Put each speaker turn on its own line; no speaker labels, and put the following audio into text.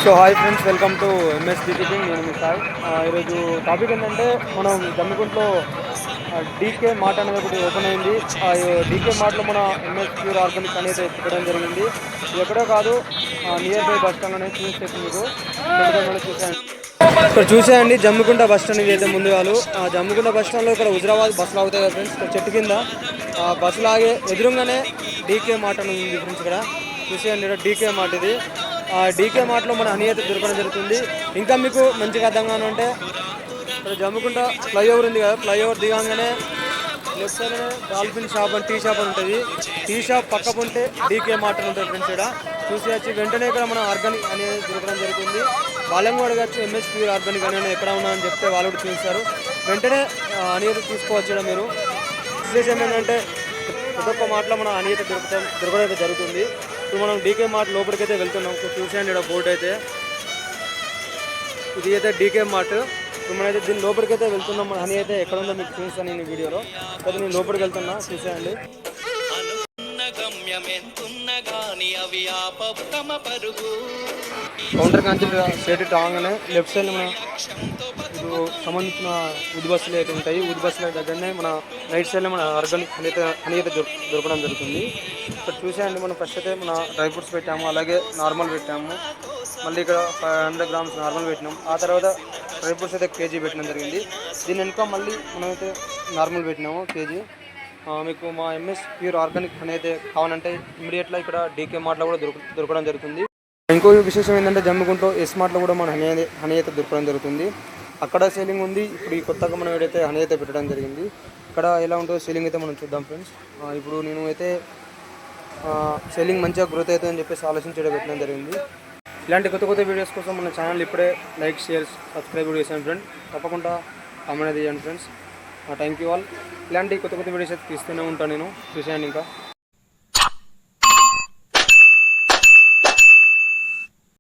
So hi friends, welcome to MS teaching. నేను మీ సాయి. ఈరోజు topic ఏంటంటే మనం జమ్మికుంటలో డీకే మార్ట్ అనేది ఒకటి ఓపెన్ అయింది. ఆ డీకే మార్ట్లో మన ఎంఎస్ ప్యూర్ ఆర్గానిక్ అనేది పెట్టడం జరిగింది. ఇది ఎక్కడో కాదు, నియర్ బై బస్ స్టాండ్ అనేది చూసేసి మీకు చూసాను. ఇక్కడ చూసేయండి, జమ్మికుంట బస్ స్టాండ్ ఇది అయితే ముందు వాళ్ళు. జమ్మికుంట బస్ స్టాండ్లో ఇక్కడ హుజరాబాద్ బస్సులు అవుతాయి కదా ఫ్రెండ్స్. ఇక్కడ చెట్టు కింద బస్సులు ఆగే ఎదురుగానే డీకే మార్ట్ అని ఉంది ఫ్రెండ్స్. ఇక్కడ చూసేయండి, ఇక్కడ డీకే మార్ట్ ఇది. డీకే మార్ట్లో మన హనీ అయితే దొరకడం జరుగుతుంది. ఇంకా మీకు మంచిగా అర్థంగానే ఉంటే ఇక్కడ జమ్మికుంట ఫ్లైఓవర్ ఉంది కదా, ఫ్లైఓవర్ దిగంగానే లెఫ్ట్ సైడ్ డాల్ఫిన్ షాప్ అని టీ షాప్ అని ఉంటుంది. టీ షాప్ పక్కకు ఉంటే డీకే మార్ట్ అని ఉంటుంది ఫ్రెండ్స్. ఇక్కడ చూసి వచ్చి వెంటనే ఇక్కడ మన ఆర్గానిక్ అనేది దొరకడం జరుగుతుంది. వాళ్ళని కూడా అడగచ్చు, ఎంఎస్ ప్యూర్ ఆర్గానిక్ అనేది ఎక్కడ ఉన్నా అని చెప్తే వాళ్ళు కూడా చూస్తారు. వెంటనే అనేది తీసుకోవచ్చు. మీరు ఉద్దేశం ఏంటంటే ప్రతి ఒక్క మాటలో మన అనేది దొరకడం అయితే జరుగుతుంది. ఇప్పుడు మనం డీకే మార్ట్ లోపలికైతే వెళ్తున్నాం. చూసేయండి, ఇక్కడ బోర్డు అయితే ఇది అయితే డీకే మార్ట్. ఇప్పుడు మనమైతే దీని లోపలికైతే వెళ్తున్నాం. మన హనీ అయితే ఎక్కడ ఉందో మీకు చూస్తాను నేను వీడియోలో. అయితే నేను లోపలికి వెళ్తున్నా, చూసేయండి. కౌంటర్ కాంచి స్ట్రేట్ రాగానే లెఫ్ట్ సైడ్ మన ఇప్పుడు సంబంధించిన ఉది బస్సులు అయితే ఉంటాయి. ఉది బస్సుల దగ్గరనే మన రైట్ సైడ్లో మన ఆర్గానిక్ హనీ అయితే దొరకడం జరుగుతుంది. ఇక్కడ చూసేయండి, మనం ఫస్ట్ అయితే మన డ్రై ఫ్రూట్స్ పెట్టాము, అలాగే నార్మల్ పెట్టాము. మళ్ళీ ఇక్కడ 500 గ్రామ్స్ నార్మల్ పెట్టినాం. ఆ తర్వాత డ్రై ఫ్రూట్స్ అయితే కేజీ పెట్టడం జరిగింది. దీని వెనుక మళ్ళీ మనమైతే నార్మల్ పెట్టినాము కేజీ. మీకు మా ఎంఎస్ ప్యూర్ ఆర్గానిక్ హనీ అయితే కావాలంటే ఇమీడియట్గా ఇక్కడ డీకే మార్ట్లో కూడా దొరకడం జరుగుతుంది. ఇంకో విశేషం ఏంటంటే జమ్మికుంటలో ఎస్ మార్ట్లో కూడా మన హనీ అయితే దొరకడం జరుగుతుంది. అక్కడ సేలింగ్ ఉంది. ఇప్పుడు ఈ కొత్తగా మనం ఏదైతే హనీ అయితే పెట్టడం జరిగింది, ఇక్కడ ఎలా ఉంటుందో సేలింగ్ అయితే మనం చూద్దాం ఫ్రెండ్స్. ఇప్పుడు నేను అయితే సేలింగ్ మంచిగా గ్రోత్ అవుతుందని చెప్పేసి ఆలోచించడం పెట్టడం జరిగింది. ఇలాంటి కొత్త కొత్త వీడియోస్ కోసం మన ఛానల్ ఇప్పుడే లైక్, షేర్, సబ్స్క్రైబ్ కూడా చేశాను ఫ్రెండ్. తప్పకుండా కామెంట్ చేయండి ఫ్రెండ్స్. Thank you all. ఇలాంటి కొత్త కొత్త వీడియోస్ అయితే తీస్తూనే ఉంటాను నేను. చూసేయండి ఇంకా.